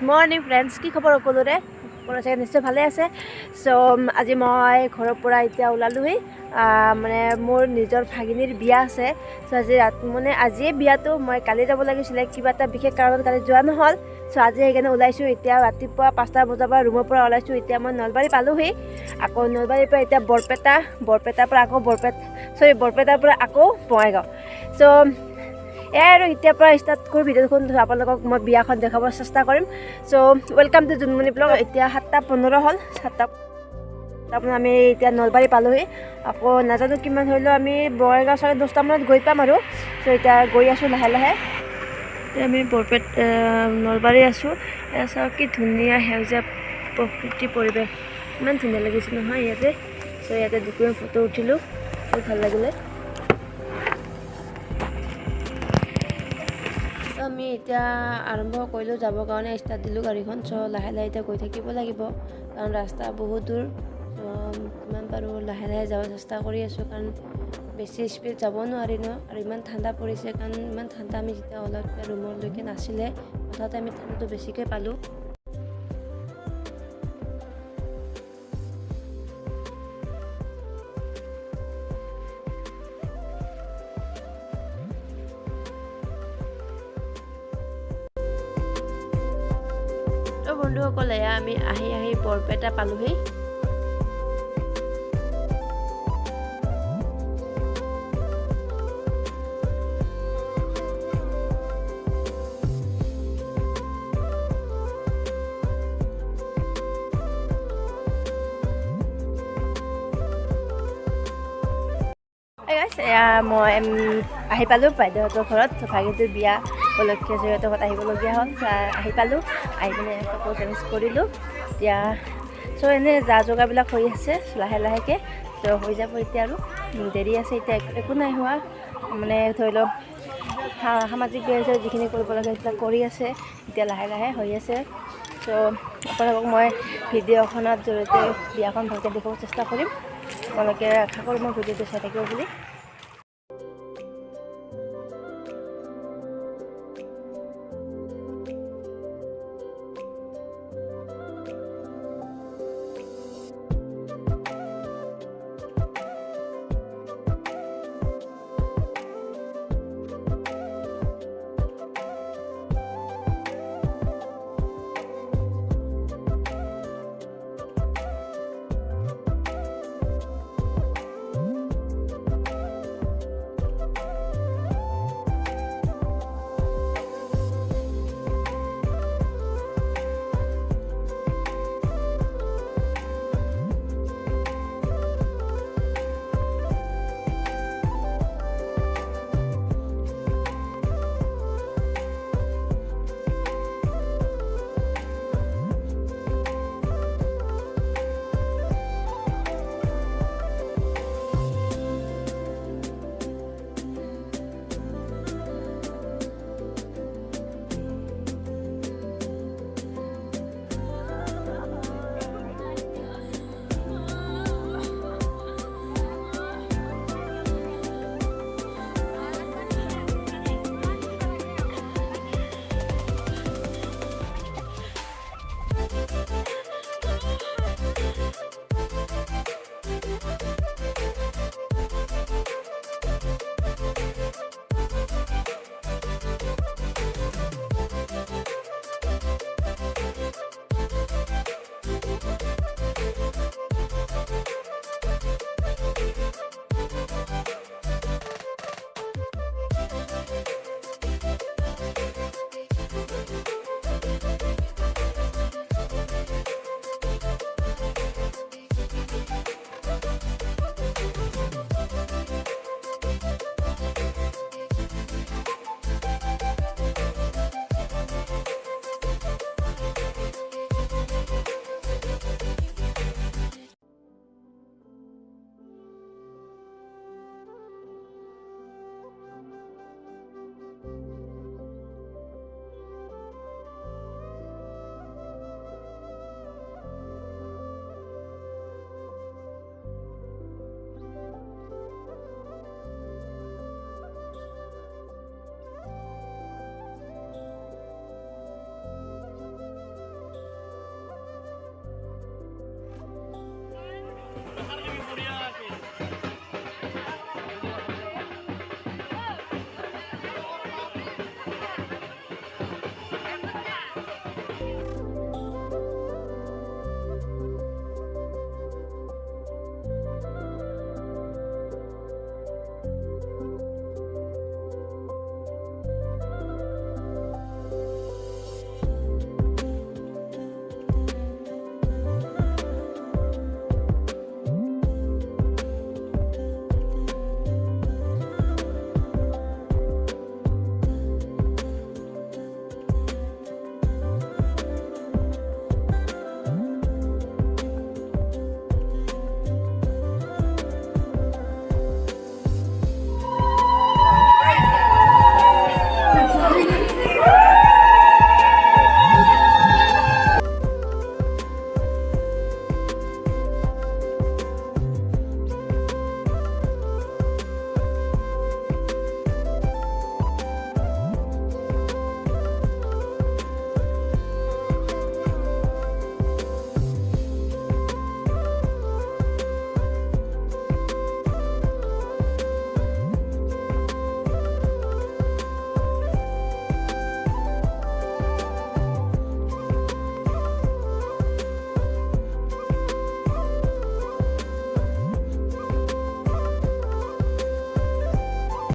Morning friends, কি খবৰ সকলোৰে? সকলোৰে চাগে নিশ্চয় ভালে আছে। চ' আজি মই ঘৰৰ পৰা এতিয়া ওলালোহি, মানে মোৰ নিজৰ ভাগিনীৰ বিয়া আছে। চ' আজিয়ে বিয়াটো, মই কালি যাব লাগিছিলে, কিবা এটা বিশেষ কাৰণত কালি যোৱা নহ'ল। চ' আজি সেইকাৰণে ওলাইছোঁ। এতিয়া ৰাতিপুৱা 5টা বজাৰ পৰা ৰুমৰ পৰা ওলাইছোঁ। এতিয়া মই নলবাৰী পালোহি। আকৌ নলবাৰীৰ পৰা এতিয়া বৰপেটাৰ পৰা আকৌ বৰপেটাৰ পৰা আকৌ বঙাইগাঁও। চ' এয়াই আৰু এতিয়াৰ পৰা ষ্টাৰ্ট কৰি ভিডিঅ'খন আপোনালোকক মই বিয়াখন দেখাব চেষ্টা কৰিম। চ' ৱেলকাম টু জোনমণি ব্লগ। এতিয়া 7:15 হ'ল। 7:15 আমি এতিয়া নলবাৰী পালোহি। আকৌ নাজানো কিমান ধৰিলেও আমি বঙাইগাঁও 10:30 গৈ পাম আৰু। চ' এতিয়া গৈ আছোঁ লাহে লাহে। এতিয়া আমি নলবাৰী আছোঁ। এয়া চাওক কি ধুনীয়া সেউজীয়া প্ৰকৃতি পৰিৱেশ, ইমান ধুনীয়া লাগিছে নহয় ইয়াতে। চ' ইয়াতে দুপৰীয়া ফটো উঠিলোঁ, বহুত ভাল লাগিলে। আমি এতিয়া আৰম্ভ কৰিলোঁ যাবৰ কাৰণে, ষ্টাৰ্ট দিলোঁ গাড়ীখন। চ' লাহে লাহে এতিয়া গৈ থাকিব লাগিব, কাৰণ ৰাস্তা বহুত দূৰ। চ' যিমান পাৰোঁ লাহে লাহে যাব চেষ্টা কৰি আছোঁ, কাৰণ বেছি স্পীড যাব নোৱাৰি ন। আৰু ইমান ঠাণ্ডা পৰিছে, কাৰণ ইমান ঠাণ্ডা আমি যেতিয়া অলপ ৰুমলৈকে নাছিলে, হঠাতে আমি ঠাণ্ডাটো বেছিকৈ পালোঁ। বন্ধুসকল, এয়া আমি আহি বৰপেটা পালোহি। এয়া মই আহি পালোঁ বাইদেউহঁতৰ ঘৰত। ভাগিনটোৰ বিয়া উপলক্ষে সিহঁতৰ ঘৰত আহিবলগীয়া হ'ল। আহি পালোঁ, আহি পিনে ফটো চেঞ্জ কৰিলোঁ। এতিয়া চ' এনেই যা যোগাৰবিলাক হৈ আছে লাহে লাহেকৈ। চ' হৈ যাব এতিয়া, আৰু দেৰি আছে। এতিয়া একো নাই হোৱা, মানে ধৰি লওক সামাজিক ব্যৱস্থা যিখিনি কৰিব লাগে সেইবিলাক কৰি আছে। এতিয়া লাহে লাহে হৈ আছে। চ' আপোনালোকক মই ভিডিঅ'খনৰ জৰিয়তে বিয়াখন ভালকৈ দেখুৱাব চেষ্টা কৰিম। আপোনালোকে আশা কৰোঁ মই ভিডিঅ'টো চাই থাকিব বুলি।